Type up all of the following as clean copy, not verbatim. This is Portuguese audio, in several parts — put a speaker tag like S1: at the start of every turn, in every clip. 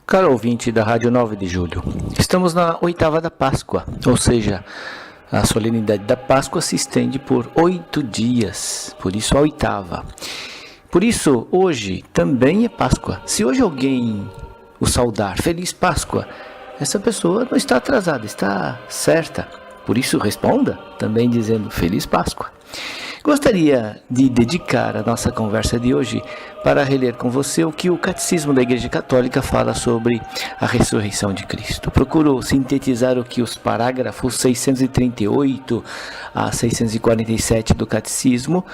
S1: Caro ouvinte da Rádio 9 de Julho, estamos na oitava da Páscoa, ou seja, a solenidade da Páscoa se estende por 8 dias, por isso a oitava. Por isso, hoje também é Páscoa. Se hoje alguém o saudar, Feliz Páscoa, essa pessoa não está atrasada, está certa. Por isso, responda também dizendo Feliz Páscoa. Gostaria de dedicar a nossa conversa de hoje para reler com você o que o Catecismo da Igreja Católica fala sobre a ressurreição de Cristo. Procuro sintetizar o que os parágrafos 638 a 647 do Catecismo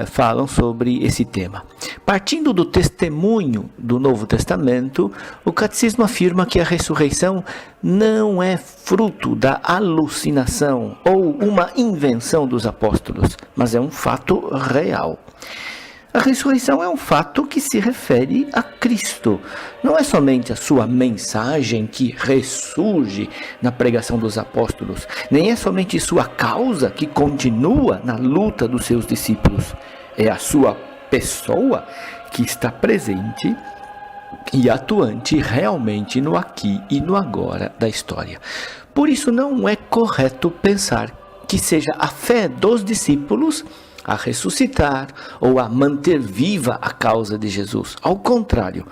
S1: falam sobre esse tema. Partindo do testemunho do Novo Testamento, o Catecismo afirma que a ressurreição não é fruto da alucinação ou uma invenção dos apóstolos, mas é um fato real. A ressurreição é um fato que se refere a Cristo. Não é somente a sua mensagem que ressurge na pregação dos apóstolos, nem é somente sua causa que continua na luta dos seus discípulos. É a sua pessoa que está presente e atuante realmente no aqui e no agora da história. Por isso não é correto pensar que seja a fé dos discípulos a ressuscitar ou a manter viva a causa de Jesus. Ao contrário,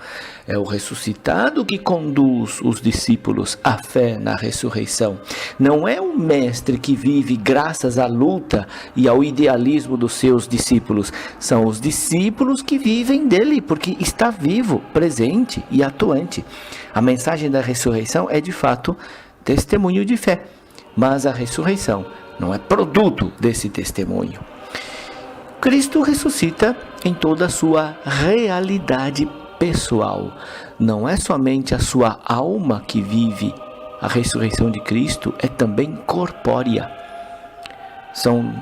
S1: é o ressuscitado que conduz os discípulos à fé na ressurreição. Não é o mestre que vive graças à luta e ao idealismo dos seus discípulos. São os discípulos que vivem dele, porque está vivo, presente e atuante. A mensagem da ressurreição é de fato testemunho de fé, mas a ressurreição não é produto desse testemunho. Cristo ressuscita em toda a sua realidade pessoal. Não é somente a sua alma que vive. A ressurreição de Cristo é também corpórea.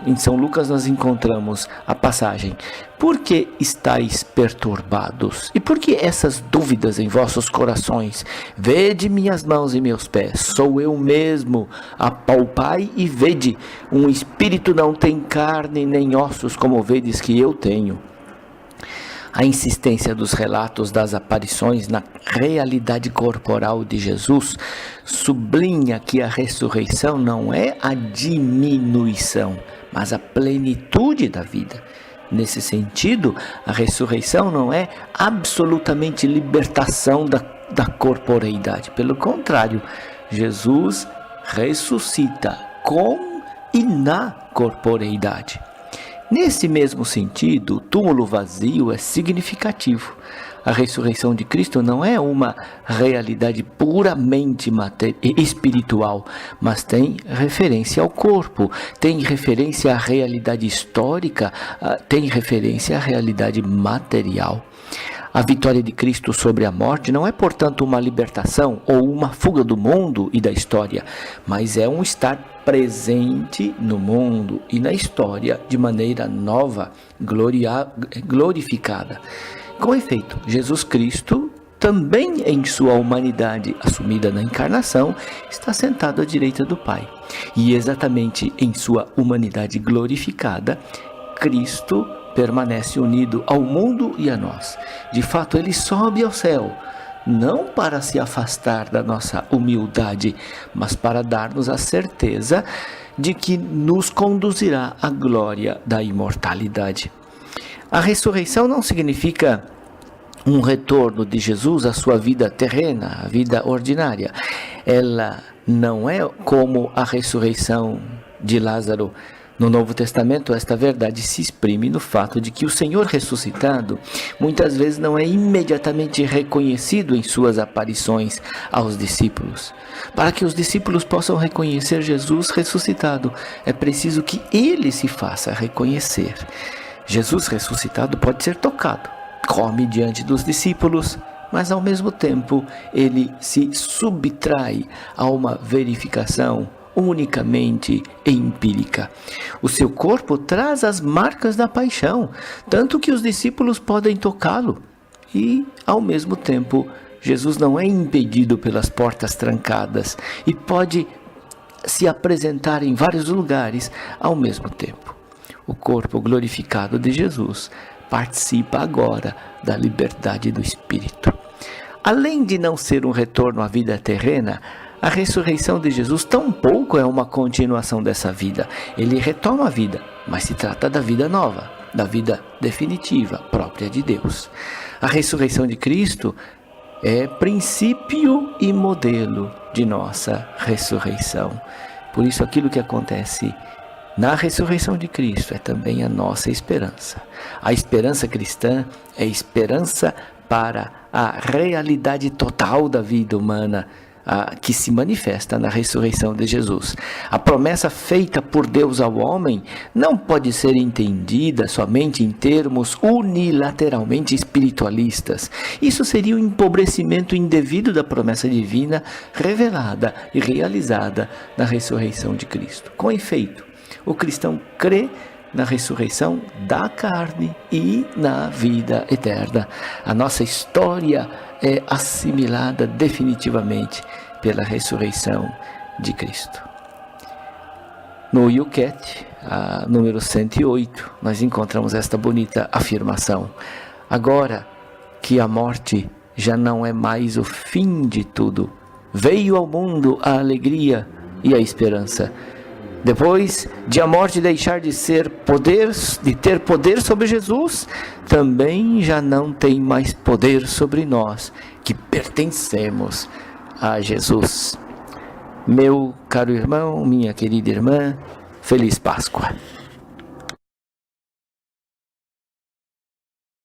S1: Em São Lucas nós encontramos a passagem: por que estáis perturbados? E por que essas dúvidas em vossos corações? Vede minhas mãos e meus pés, sou eu mesmo. Apalpai e vede, um espírito não tem carne nem ossos, como vedes que eu tenho. A insistência dos relatos das aparições na realidade corporal de Jesus sublinha que a ressurreição não é a diminuição, mas a plenitude da vida. Nesse sentido, a ressurreição não é absolutamente libertação da corporeidade. Pelo contrário, Jesus ressuscita com e na corporeidade. Nesse mesmo sentido, o túmulo vazio é significativo. A ressurreição de Cristo não é uma realidade puramente espiritual, mas tem referência ao corpo, tem referência à realidade histórica, tem referência à realidade material. A vitória de Cristo sobre a morte não é, portanto, uma libertação ou uma fuga do mundo e da história, mas é um estar presente no mundo e na história de maneira nova, glorificada. Com efeito, Jesus Cristo, também em sua humanidade assumida na encarnação, está sentado à direita do Pai. E exatamente em sua humanidade glorificada, Cristo permanece unido ao mundo e a nós. De fato, ele sobe ao céu, não para se afastar da nossa humildade, mas para dar-nos a certeza de que nos conduzirá à glória da imortalidade. A ressurreição não significa um retorno de Jesus à sua vida terrena, à vida ordinária. Ela não é como a ressurreição de Lázaro. No Novo Testamento, esta verdade se exprime no fato de que o Senhor ressuscitado muitas vezes não é imediatamente reconhecido em suas aparições aos discípulos. Para que os discípulos possam reconhecer Jesus ressuscitado, é preciso que ele se faça reconhecer. Jesus ressuscitado pode ser tocado, come diante dos discípulos, mas ao mesmo tempo ele se subtrai a uma verificação unicamente empírica. O seu corpo traz as marcas da paixão, tanto que os discípulos podem tocá-lo. E, ao mesmo tempo, Jesus não é impedido pelas portas trancadas e pode se apresentar em vários lugares ao mesmo tempo. O corpo glorificado de Jesus participa agora da liberdade do Espírito. além de não ser um retorno à vida terrena, a ressurreição de Jesus tampouco é uma continuação dessa vida. Ele retoma a vida, mas se trata da vida nova, da vida definitiva, própria de Deus. A ressurreição de Cristo é princípio e modelo de nossa ressurreição. Por isso, aquilo que acontece na ressurreição de Cristo é também a nossa esperança. A esperança cristã é esperança para a realidade total da vida humana, que se manifesta na ressurreição de Jesus. A promessa feita por Deus ao homem não pode ser entendida somente em termos unilateralmente espiritualistas. Isso seria um empobrecimento indevido da promessa divina revelada e realizada na ressurreição de Cristo. Com efeito, o cristão crê na ressurreição da carne e na vida eterna. A nossa história é assimilada definitivamente pela ressurreição de Cristo. No Yucat, número 108, nós encontramos esta bonita afirmação: agora que a morte já não é mais o fim de tudo, veio ao mundo a alegria e a esperança. Depois de a morte deixar de ter poder sobre Jesus, também já não tem mais poder sobre nós, que pertencemos a Jesus. Meu caro irmão, minha querida irmã, feliz Páscoa.